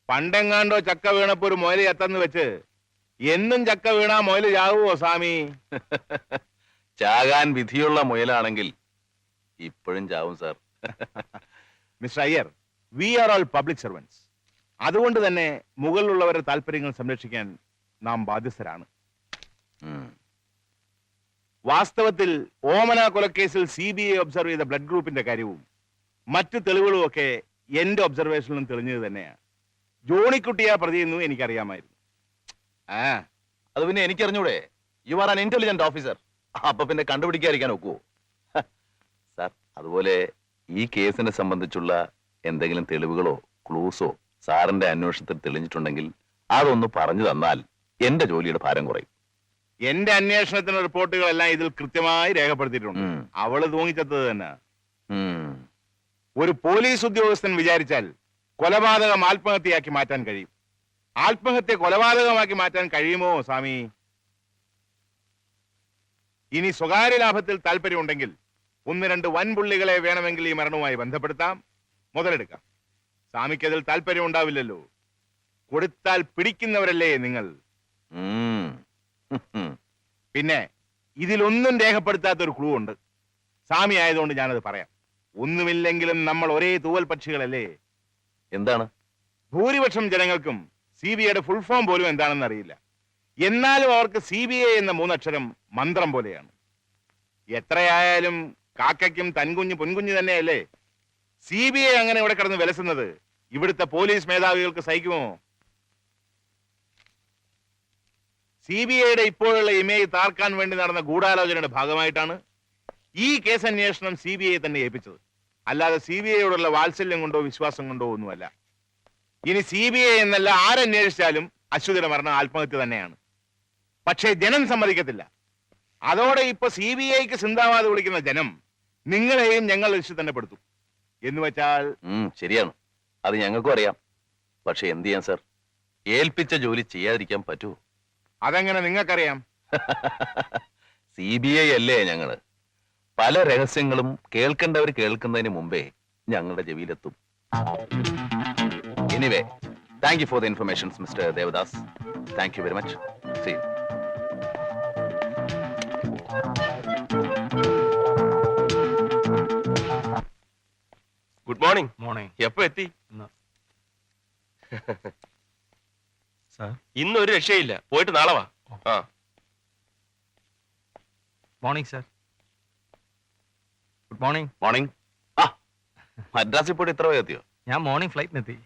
പണ്ടെങ്ങാണ്ടോ ചക്ക വീണപ്പോ ഒരു മുയല് ചത്തെന്ന് വെച്ച് എന്നും ചക്ക വീണാ മുയല് ചാകുവോ സ്വാമി? ചാകാൻ വിധിയുള്ള മുയലാണെങ്കിൽ ഇപ്പോഴും ചാവും sir. Mister Iyer, we are all public servants. അതുകൊണ്ട് തന്നെ മുകളിലുള്ളവരുടെ താല്പര്യങ്ങൾ സംരക്ഷിക്കാൻ നാം ബാധ്യസ്ഥരാണ്. വാസ്തവത്തിൽ ഓമന കൊലക്കേസിൽ CBI ഒബ്സർവ് ചെയ്ത ബ്ലഡ് ഗ്രൂപ്പിന്റെ കാര്യവും മറ്റു തെളിവുകളും ഒക്കെ എന്റെ ഒബ്സർവേഷനിലും തെളിഞ്ഞത് തന്നെയാണ്. ജോണിക്കുട്ടിയാ പ്രതിയെന്നും എനിക്കറിയാമായിരുന്നു. അത് പിന്നെ എനിക്കറിഞ്ഞൂടെ? You are an intelligent officer. അപ്പൊ പിന്നെ കണ്ടുപിടിക്കാതിരിക്കാൻ ഒക്കുവോ സാർ? അതുപോലെ ഈ കേസിനെ സംബന്ധിച്ചുള്ള എന്തെങ്കിലും തെളിവുകളോ ക്ലൂസോ സാറിന്റെ അന്വേഷണത്തിൽ തെളിഞ്ഞിട്ടുണ്ടെങ്കിൽ അതൊന്ന് പറഞ്ഞു തന്നാൽ എന്റെ ജോലിയുടെ ഭാരം കുറയും. എന്റെ അന്വേഷണത്തിന് റിപ്പോർട്ടുകളെല്ലാം ഇതിൽ കൃത്യമായി രേഖപ്പെടുത്തിയിട്ടുണ്ട്. അവള് തൂങ്ങിച്ചത്തത് തന്നെ. ഒരു പോലീസ് ഉദ്യോഗസ്ഥൻ വിചാരിച്ചാൽ കൊലപാതകം ആത്മഹത്യയാക്കി മാറ്റാൻ കഴിയും. ആത്മഹത്യ കൊലപാതകമാക്കി മാറ്റാൻ കഴിയുമോ സ്വാമി? ഇനി സ്വകാര്യ ലാഭത്തിൽ താല്പര്യമുണ്ടെങ്കിൽ 1-2 വൻപുള്ളികളെ വേണമെങ്കിൽ ഈ മരണവുമായി ബന്ധപ്പെടുത്താം, മുതലെടുക്കാം. സ്വാമിക്ക് അതിൽ താല്പര്യം ഉണ്ടാവില്ലല്ലോ. കൊടുത്താൽ പിടിക്കുന്നവരല്ലേ നിങ്ങൾ? പിന്നെ ഇതിലൊന്നും രേഖപ്പെടുത്താത്ത ഒരു ക്ലൂ ഉണ്ട്. സ്വാമി ആയതുകൊണ്ട് ഞാനത് പറയാം. ഒന്നുമില്ലെങ്കിലും നമ്മൾ ഒരേ തൂവൽ പക്ഷികളല്ലേ? എന്താണ്? ഭൂരിപക്ഷം ജനങ്ങൾക്കും CBIയുടെ ഫുൾ ഫോം പോലും എന്താണെന്ന് അറിയില്ല. എന്നാലും അവർക്ക് CBI എന്ന 3 അക്ഷരം മന്ത്രം പോലെയാണ്. എത്രയായാലും കാക്കയ്ക്കും തൻകുഞ്ഞ് പൊൻകുഞ്ഞ് തന്നെയല്ലേ? CBI അങ്ങനെ ഇവിടെ കിടന്ന് വിലസുന്നത് ഇവിടുത്തെ പോലീസ് മേധാവികൾക്ക് സഹിക്കുമോ? CBIയുടെ ഇപ്പോഴുള്ള ഇമേജ് താർക്കാൻ വേണ്ടി നടന്ന ഗൂഢാലോചനയുടെ ഭാഗമായിട്ടാണ് ഈ കേസ് അന്വേഷണം CBI തന്നെ ഏൽപ്പിച്ചത്. അല്ലാതെ CBIയോടുള്ള വാത്സല്യം കൊണ്ടോ വിശ്വാസം കൊണ്ടോ ഒന്നുമല്ല. ഇനി CBI എന്നല്ല ആരന്വേഷിച്ചാലും അശ്വതിയുടെ മരണം ആത്മഹത്യ തന്നെയാണ്. പക്ഷേ ജനം സമ്മതിക്കത്തില്ല. അതോടെ ഇപ്പൊ CBIക്ക് സിന്ദാബാദ് വിളിക്കുന്ന ജനം നിങ്ങളെയും ഞങ്ങൾ ലക്ഷ്യത്തിൽ തന്നെ പെടുത്തും. എന്ന് വെച്ചാൽ ശരിയാണ്, അത് ഞങ്ങൾക്കും അറിയാം. പക്ഷെ എന്ത് ചെയ്യാൻ സാർ? ഏൽപ്പിച്ച ജോലി ചെയ്യാതിരിക്കാൻ പറ്റുമോ? അതെങ്ങനെ നിങ്ങൾക്കറിയാം? CBI അല്ലേ ഞങ്ങള്. പല രഹസ്യങ്ങളും കേൾക്കേണ്ടവർ കേൾക്കുന്നതിന് മുമ്പേ ഞങ്ങളുടെ ചെവിയിലെത്തും. Anyway, thank you for the informations mister Devadas. Thank you very much. See you. Good morning. Morning. എപ്പോ എത്തി? സാർ, ഇന്നൊരു രക്ഷയില്ല. പോയിട്ട് നാളെ വാ. Morning sir. Good morning. Morning. മദ്രാസിൽ പോയിട്ട് ഇത്ര വരെ എത്തിയോ? ഞാൻ മോർണിംഗ് ഫ്ലൈറ്റിനെത്തി.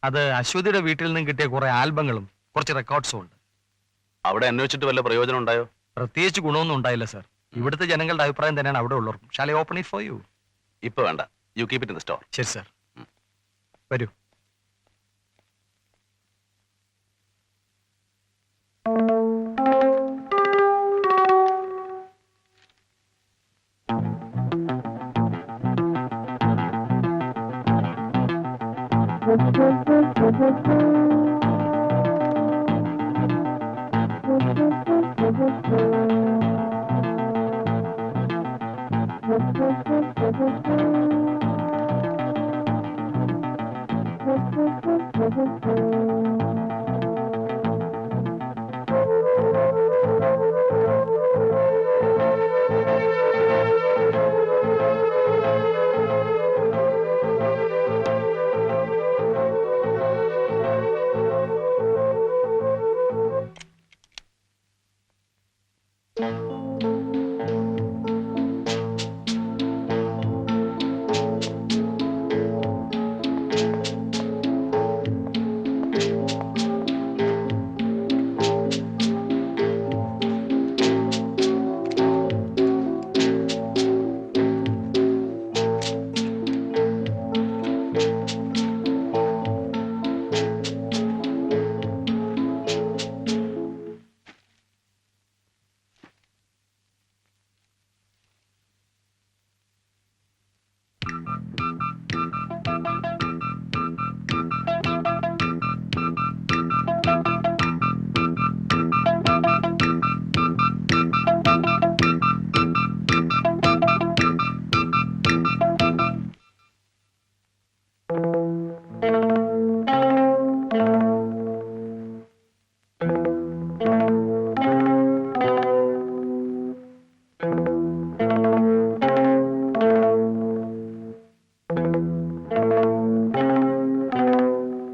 അത് അശ്വതിയുടെ വീട്ടിൽ നിന്നും കിട്ടിയ കുറെ ആൽബങ്ങളും കുറച്ച് റെക്കോർഡ്സും ഉണ്ട്. അവിടെ അന്വേഷിച്ചിട്ട് വല്ല പ്രയോജനം ഉണ്ടായോ? പ്രത്യേകിച്ച് ഗുണമൊന്നും ഉണ്ടായില്ല സാർ. ഇവിടുത്തെ ജനങ്ങളുടെ അഭിപ്രായം തന്നെയാണ് അവിടെ ഉള്ളവർക്കും. Shall I open it for you? ഇപ്പൊ വേണ്ട. You keep it in the store. ശരി സാർ. വരൂ.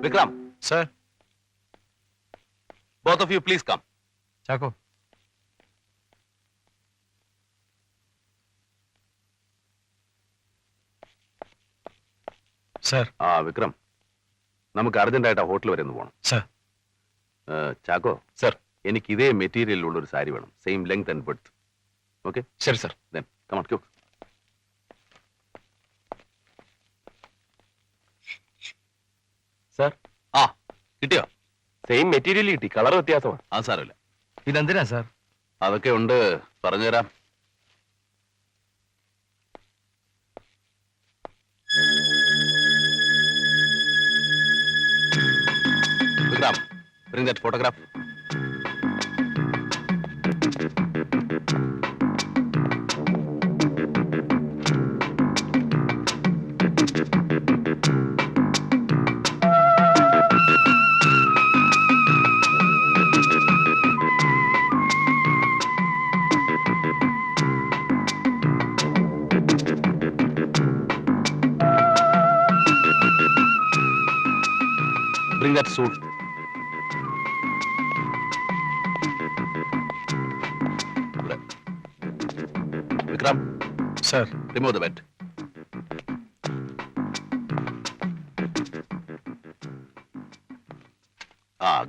Vikram, sir. both of you please come. Chacko. Sir. Vikram, നമുക്ക് അർജന്റായിട്ട് ആ ഹോട്ടൽ വരെ ഒന്ന് പോകണം. സർ. ചാക്കോ, സർ. എനിക്ക് ഇതേ മെറ്റീരിയലുള്ള ഒരു സാരി വേണം, same length and width. Okay? ശരി sir. Then come on, go. Sir, കിട്ടിയോ? സെയിം മെറ്റീരിയൽ കിട്ടി, കളർ വ്യത്യാസമാണ്. അത് സാരമില്ല, ഇതെന്തിനാ സർ? അതൊക്കെ ഉണ്ട്, പറഞ്ഞുതരാം. Vikram, bring that photograph. Bring that suit. Vikram, sir. remove the bed.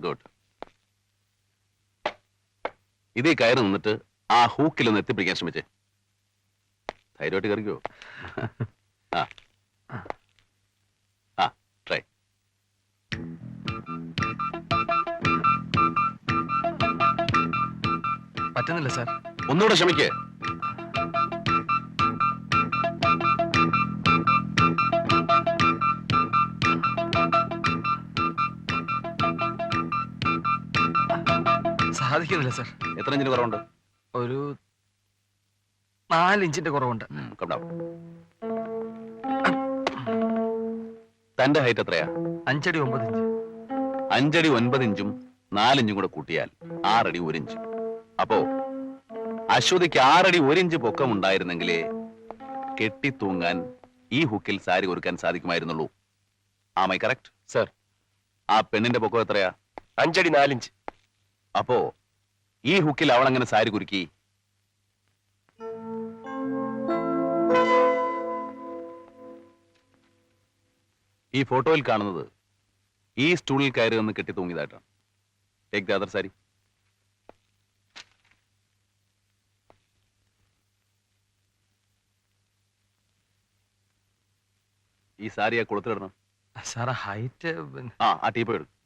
Good. ഇതേ കയറി നിന്നിട്ട് ആ ഹൂക്കിലൊന്ന് എത്തിപ്പിടിക്കാൻ ശ്രമിച്ചേ. ധൈര്യമായിട്ട് കയറിക്കോ. ട്രൈ. പറ്റുന്നില്ല സർ. ഒന്നുകൂടെ ശ്രമിക്കേ. സാധിക്കുന്നില്ല സർ. എത്ര ഇഞ്ചിന് കുറവുണ്ട്? ഒരു 4 ഇഞ്ചിന്റെ കുറവുണ്ട്. Come down. തന്റെ ഹൈറ്റ് എത്രയാ? 5 അടി 9 ഇഞ്ച്. 5 അടി 9 ഇഞ്ചും 4 ഇഞ്ചും കൂടെ കൂട്ടിയാൽ 6 അടി 1 ഇഞ്ച്. അപ്പോ അശ്വതിക്ക് 6 അടി 1 ഇഞ്ച് പൊക്കം ഉണ്ടായിരുന്നെങ്കിലേ കെട്ടിത്തൂങ്ങാൻ ഈ ഹുക്കിൽ സാരി ഒരുക്കാൻ സാധിക്കുമായിരുന്നുള്ളൂ. ആമൈ കറക്റ്റ്? സർ. ആ പെണ്ണിന്റെ പൊക്കം എത്രയാ? 5 അടി 4 ഇഞ്ച്. അപ്പോ ഈ ഹുക്കിൽ അവൾ അങ്ങനെ സാരി കുരുക്കി? ഈ ഫോട്ടോയിൽ കാണുന്നത് ഈ സ്റ്റൂളിൽ കയറി നിന്ന് കെട്ടി തൂങ്ങിയതായിട്ടാണ്. Take the other sari. ഈ സാരി ആ കൊടുത്തിടണം. സാറ ഹൈറ്റ് ആ ടീപ്പ് എടുക്കും.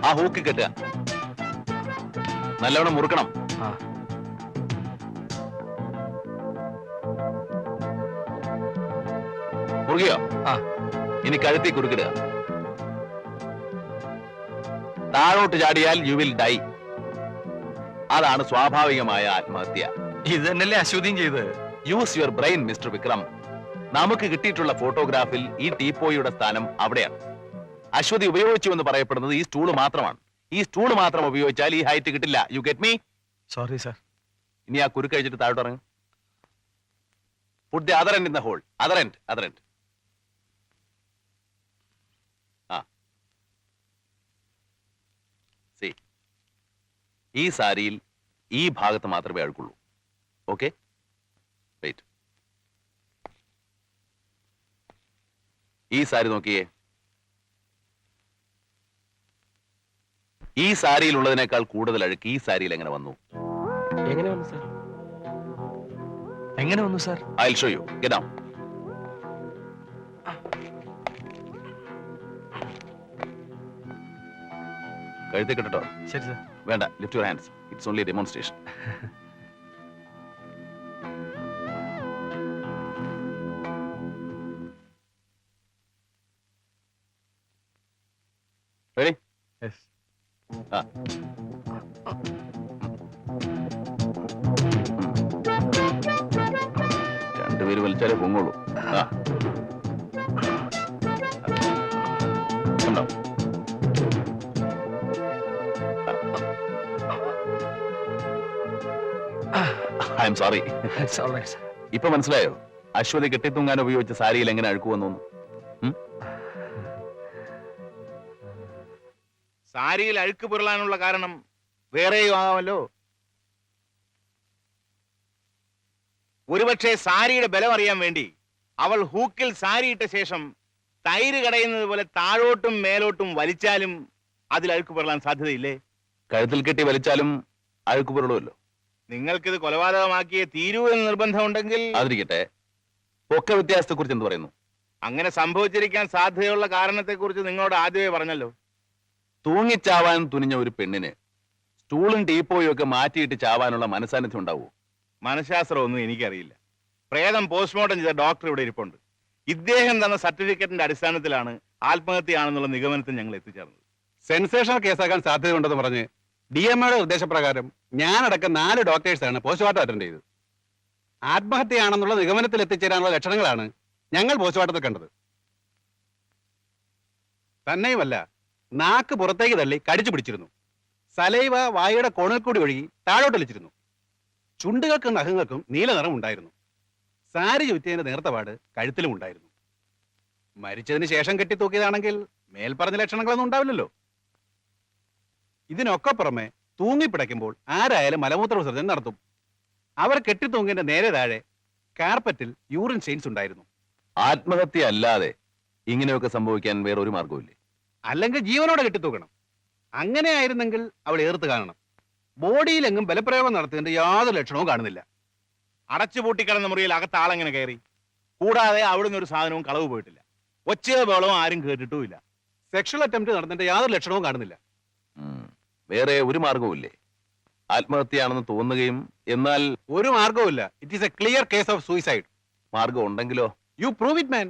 ആ ഹൂക്ക് കെട്ടുക, നല്ലവണ്ണം മുറുക്കണം. മുറുകിയോ? ഇനി കഴുത്തി കുറുക്കിടുക. താഴോട്ട് ചാടിയാൽ യു വിൽ ഡൈ. അതാണ് സ്വാഭാവികമായ ആത്മഹത്യ. ഇത് തന്നെയല്ലേ അശ്വതിയും ചെയ്ത്. Use your brain mister Vikram. നമുക്ക് കിട്ടിയിട്ടുള്ള ഫോട്ടോഗ്രാഫിൽ ഈ ടീപ്പോയുടെ സ്ഥാനം അവിടെയാണ്. അശ്വതി ഉപയോഗിച്ചു എന്ന് പറയപ്പെടുന്നത് ഈ സ്റ്റൂള് മാത്രമാണ്. ഈ സ്റ്റൂള് മാത്രം ഉപയോഗിച്ചാൽ ഈ ഹൈറ്റ് കിട്ടില്ല. You get me? Sorry sir. ഇനി ആ കുരുക്ക് കഴിച്ചിട്ട് താഴോട്ട് ഇറങ്ങും. Put the other end in the hole. Other end. See, ഈ സാരിയിൽ ഈ ഭാഗത്ത് മാത്രമേ അഴുക്കുള്ളൂ. Okay, wait. ഈ സാരി നോക്കിയേ. ഈ സാരിയിൽ ഉള്ളതിനേക്കാൾ കൂടുതൽ അഴുക്ക് ഈ സാരിയിൽ എങ്ങനെ വന്നു? എങ്ങനെ വന്നു സർ? എങ്ങനെ വന്നു sir? I'll show you. Get down. കഴുത്തി കിട്ടോ? ശരി സാർ. വേണ്ട, lift your hands. It's only demonstration. Ready? Yes. രണ്ടുപേര് വലിച്ചാലേ പൊങ്ങുള്ളൂ. I am sorry. It's all right, sir. ഇപ്പൊ മനസ്സിലായോ അശ്വതി കെട്ടിത്തൂങ്ങാൻ ഉപയോഗിച്ച സാരിയിൽ എങ്ങനെ അഴുക്ക് വന്നു? സാരിയിൽ അഴുക്ക് പുരളാനുള്ള കാരണം വേറെയും ആകാമല്ലോ. ഒരുപക്ഷെ സാരിയുടെ ബലം അറിയാൻ വേണ്ടി അവൾ ഹൂക്കിൽ സാരി ഇട്ട ശേഷം തൈര് കടയുന്നത് പോലെ താഴോട്ടും മേലോട്ടും വലിച്ചാലും അതിൽ അഴുക്ക് പുരളാൻ സാധ്യതയില്ലേ? കഴുത്തിൽ കെട്ടി വലിച്ചാലും അഴുക്ക് പുരളുമല്ലോ. നിങ്ങൾക്കിത് കൊലപാതകമാക്കിയേ തീരൂ എന്ന് നിർബന്ധമുണ്ടെങ്കിൽ അതിരിക്കട്ടെ, പൊക്ക വ്യത്യാസത്തെ കുറിച്ച് എന്ത് പറയുന്നു? അങ്ങനെ സംഭവിച്ചിരിക്കാൻ സാധ്യതയുള്ള കാരണത്തെക്കുറിച്ച് നിങ്ങളോട് ആദ്യമേ പറഞ്ഞല്ലോ. തൂങ്ങിച്ചാവാൻ തുനിഞ്ഞ ഒരു പെണ്ണിന് സ്റ്റൂളും ടീപ്പോയും ഒക്കെ മാറ്റിയിട്ട് ചാവാനുള്ള മനസാന്നിധ്യം ഉണ്ടാവൂ? മനഃശാസ്ത്രമൊന്നും എനിക്കറിയില്ല. പ്രേതം പോസ്റ്റ്മോർട്ടം ചെയ്ത ഡോക്ടർ ഇവിടെ ഇരിപ്പുണ്ട്. ഇദ്ദേഹം തന്ന സർട്ടിഫിക്കറ്റിന്റെ അടിസ്ഥാനത്തിലാണ് ആത്മഹത്യയാണെന്നുള്ള നിഗമനത്തിൽ ഞങ്ങൾ എത്തിച്ചേർന്നത്. സെൻസേഷണൽ കേസാക്കാൻ സാധ്യതയുണ്ടെന്ന് പറഞ്ഞ് DMOയുടെ നിർദ്ദേശപ്രകാരം ഞാനടക്കം 4 ഡോക്ടേഴ്സാണ് പോസ്റ്റ്മോർട്ടം അറ്റൻഡ് ചെയ്തത്. ആത്മഹത്യയാണെന്നുള്ള നിഗമനത്തിൽ എത്തിച്ചേരാനുള്ള ലക്ഷണങ്ങളാണ് ഞങ്ങൾ പോസ്റ്റ്മോർട്ടത്തിൽ കണ്ടത്. തന്നെയുമല്ല, നാക്ക് പുറത്തേക്ക് തള്ളി കടിച്ചു പിടിച്ചിരുന്നു. സലൈവ വായുടെ കോണിൽ കൂടി ഒഴുകി താഴോട്ടൊലിച്ചിരുന്നു. ചുണ്ടുകൾക്കും നഖങ്ങൾക്കും നീല നിറം ഉണ്ടായിരുന്നു. സാരി ചുറ്റിയതിന്റെ നേർത്തപാട് കഴുത്തിലും ഉണ്ടായിരുന്നു. മരിച്ചതിന് ശേഷം കെട്ടിത്തൂക്കിയതാണെങ്കിൽ മേൽപ്പറഞ്ഞ ലക്ഷണങ്ങളൊന്നും ഉണ്ടാവില്ലല്ലോ. ഇതിനൊക്കെ പുറമെ തൂങ്ങിപ്പിടയ്ക്കുമ്പോൾ ആരായാലും മലമൂത്ര വിസർജനം നടത്തും. അവർ കെട്ടിത്തൂങ്ങിന്റെ നേരെ താഴെ കാർപ്പറ്റിൽ യൂറിൻ സ്റ്റെയിൻസ് ഉണ്ടായിരുന്നു. ആത്മഹത്യ അല്ലാതെ ഇങ്ങനെയൊക്കെ സംഭവിക്കാൻ വേറെ ഒരു മാർഗവുമില്ലേ? അല്ലെങ്കിൽ ജീവനോടെ കെട്ടിത്തൂക്കണം. അങ്ങനെ ആയിരുന്നെങ്കിൽ അവൾ ഏർത്ത് കാണണം. ബോഡിയിലെങ്ങും ബലപ്രയോഗം നടത്തുന്നതിന്റെ യാതൊരു ലക്ഷണവും കാണുന്നില്ല. അടച്ചുപൂട്ടിക്കിടന്ന മുറിയിൽ അകത്ത് ആളെങ്ങനെ കയറി? കൂടാതെ അവിടുന്ന് ഒരു സാധനവും കളവ് പോയിട്ടില്ല. ഒച്ചയോ ബഹളവും ആരും കേട്ടിട്ടുമില്ല. സെക്ഷൽ അറ്റംപ്റ്റ് നടന്നതിന്റെ യാതൊരു ലക്ഷണവും കാണുന്നില്ല. വേറെ ഒരു മാർഗവുമില്ലേ? ആത്മഹത്യയാണെന്ന് തോന്നുകയും എന്നാൽ ഒരു മാർഗവുമില്ല. It is A clear case of suicide. മാർഗം ഉണ്ടെങ്കിലോ? U prove it man.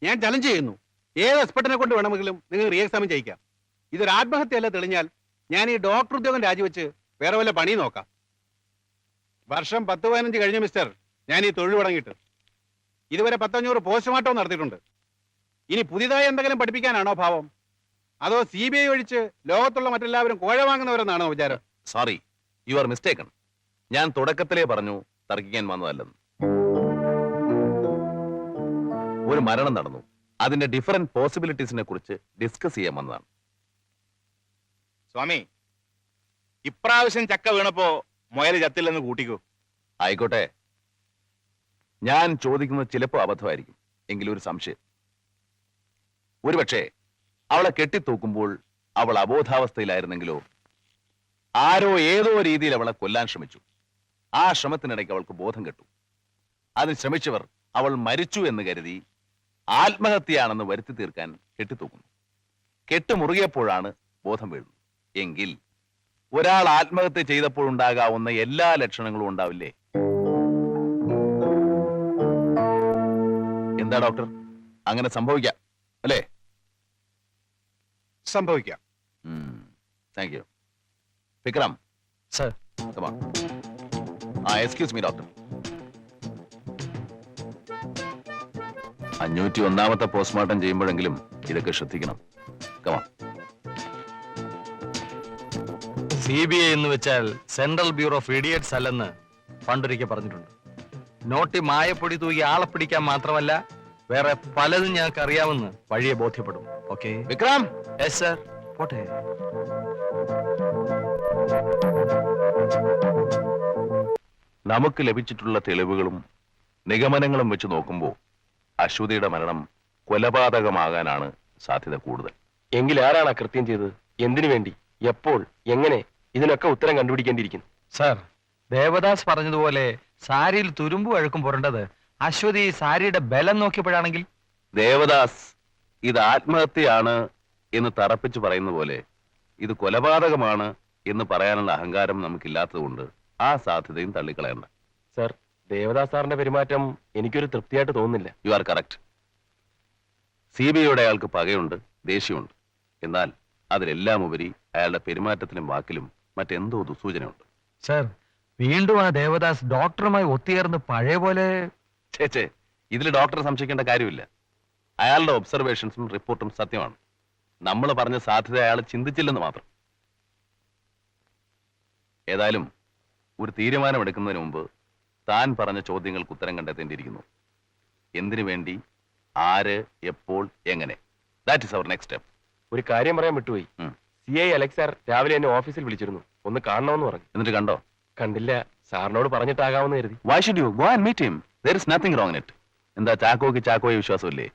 ഞാൻ ചലഞ്ച് ചെയ്യുന്നു. ഏത് എക്സ്പെർട്ടിനെ കൊണ്ട് വേണമെങ്കിലും നിങ്ങൾ റീ എക്സാമിൻ ചെയ്യിക്കാം. ഇതൊരു ആത്മഹത്യയല്ല തെളിഞ്ഞാൽ ഞാൻ ഈ ഡോക്ടർ ഉദ്യോഗം രാജിവെച്ച് വേറെ വല്ല പണി നോക്കാം. വർഷം 10-15 കഴിഞ്ഞു മിസ്റ്റർ, ഞാൻ ഈ തൊഴിൽ തുടങ്ങിയിട്ട്. ഇതുവരെ 100-500 പോസ്റ്റ്മോർട്ടം നടത്തിയിട്ടുണ്ട്. ഇനി പുതിയതായി എന്തെങ്കിലും പഠിപ്പിക്കാനാണോ ഭാവം? അതോ CBI ഒഴിച്ച് ലോകത്തുള്ള മറ്റെല്ലാവരും കോഴ വാങ്ങുന്നവരെന്നാണോ വിചാരം? Sorry, you are mistaken. ഞാൻ തുടക്കത്തിലേ പറഞ്ഞു തർക്കിക്കാൻ വന്നതല്ലെന്ന്. ഒരു മരണം നടന്നു, അതിന്റെ ഡിഫറെന്റ് പോസിബിലിറ്റീസിനെ കുറിച്ച് ഡിസ്കസ് ചെയ്യാൻ വന്നതാണ്. സ്വാമി, ഇപ്രാവശ്യം ചക്ക വീണപ്പോ മുയൽ ചത്തില്ലെന്ന് കൂട്ടിക്കോ. ആയിക്കോട്ടെ, ഞാൻ ചോദിക്കുന്നത് ചിലപ്പോൾ അബദ്ധമായിരിക്കും. എങ്കിലും ഒരു സംശയം. ഒരുപക്ഷെ അവളെ കെട്ടിത്തൂക്കുമ്പോൾ അവൾ അബോധാവസ്ഥയിലായിരുന്നെങ്കിലോ? ആരോ ഏതോ രീതിയിൽ അവളെ കൊല്ലാൻ ശ്രമിച്ചു. ആ ശ്രമത്തിനിടയ്ക്ക് അവൾക്ക് ബോധം കെട്ടു. അതിന് ശ്രമിച്ചവർ അവൾ മരിച്ചു എന്ന് കരുതി ആത്മഹത്യയാണെന്ന് വരുത്തി തീർക്കാൻ കെട്ടിത്തൂക്കുന്നു. കെട്ടുമുറുകിയപ്പോഴാണ് ബോധം വീഴുന്നത്. എങ്കിൽ ഒരാൾ ആത്മഹത്യ ചെയ്തപ്പോഴുണ്ടാകാവുന്ന എല്ലാ ലക്ഷണങ്ങളും ഉണ്ടാവില്ലേ? എന്താ ഡോക്ടർ, അങ്ങനെ സംഭവിക്കാം അല്ലേ? സംഭവിക്കാം. Thank you. Vikram Sir. Excuse me doctor. 501ാമത്തെ പോസ്റ്റ്മോർട്ടം ചെയ്യുമ്പോഴെങ്കിലും ഇതൊക്കെ ശ്രദ്ധിക്കണം. കമാ. CBI എന്ന് വെച്ചാൽ സെൻട്രൽ ബ്യൂറോ ഓഫ് ഇഡിയറ്റ്സ് അല്ലെന്ന് പണ്ടൊരിക്കൽ പറഞ്ഞിട്ടുണ്ട്. നോട്ടി മായപ്പൊടി തൂക്കി ആളെ പിടിക്കാൻ മാത്രമല്ല വേറെ പലതും ഞങ്ങൾക്ക് അറിയാമെന്ന് വഴിയെ ബോധ്യപ്പെടും. ഓക്കെ വിക്രം. Yes sir. പോട്ടെ. നമുക്ക് ലഭിച്ചിട്ടുള്ള തെളിവുകളും നിഗമനങ്ങളും വെച്ച് നോക്കുമ്പോൾ അശ്വതിയുടെ മരണം കൊലപാതകമാകാനാണ് സാധ്യത കൂടുതൽ. എങ്കിൽ ആരാണ് കൃത്യം ചെയ്തത്? എന്തിനു വേണ്ടി? എപ്പോൾ? എങ്ങനെ? ഇതിനൊക്കെ ഉത്തരം കണ്ടുപിടിക്കേണ്ടിയിരിക്കുന്നു. സർ, ദേവദാസ് പറഞ്ഞതുപോലെ സാരിയിൽ തുരുമ്പും അഴുക്കും പുരണ്ടത് അശ്വതി സാരിയുടെ ബലം നോക്കിയപ്പോഴാണെങ്കിൽ? ദേവദാസ് ഇത് ആത്മഹത്യയാണ് എന്ന് തറപ്പിച്ച് പറയുന്ന പോലെ ഇത് കൊലപാതകമാണ് എന്ന് പറയാനുള്ള അഹങ്കാരം നമുക്കില്ലാത്തതുകൊണ്ട് ആ സാധ്യതയും തള്ളിക്കളയണ്ട. സർ, ദേവദാസ് സാറിന്റെ പെരുമാറ്റം എനിക്കൊരു തൃപ്തിയായിട്ട് തോന്നുന്നില്ല. You are correct. CBIയോടെ അയാൾക്ക് പകയുണ്ട്, ദേഷ്യമുണ്ട്. എന്നാൽ അതിലെല്ലാം ഉപരി അയാളുടെ പെരുമാറ്റത്തിലും വാക്കിലും മറ്റെന്തോ ദുസൂചനയുണ്ട്. സർ, വീണ്ടും ആ ദേവദാസ് ഡോക്ടറുമായി ഒത്തുചേർന്ന് പഴയ പോലെ. ചേച്ചേ, ഇതിൽ ഡോക്ടറെ സംശയിക്കേണ്ട കാര്യമില്ല. അയാളുടെ ഒബ്സർവേഷൻസും റിപ്പോർട്ടും സത്യമാണ്. നമ്മൾ പറഞ്ഞ സാധ്യത അയാൾ ചിന്തിച്ചില്ലെന്ന് മാത്രം. ഏതായാലും ഒരു തീരുമാനമെടുക്കുന്നതിന് മുമ്പ് താൻ പറഞ്ഞ ചോദ്യങ്ങൾക്ക് ഉത്തരം കണ്ടെത്തേണ്ടിയിരിക്കുന്നു. എന്തിനു വേണ്ടി, ആര്, എപ്പോൾ, എങ്ങനെ? That is our next step. ഒരു കാര്യം പറയാൻ വിട്ടുപോയി. ഉം. CI അലക്സ് സാർ രാവിലെ എന്നെ ഓഫീസിൽ വിളിച്ചിരുന്നു. ഒന്ന് കാണണമെന്ന് പറഞ്ഞു. എന്നിട്ട് കണ്ടോ? കണ്ടില്ല. സാറിനോട് പറഞ്ഞിട്ടാകാമെന്ന് കരുതി. Why should you go and meet him? There is nothing wrong in it. എന്താ ചാക്കോയ്ക്ക് ചാക്കോയെ വിശ്വാസമില്ലേ?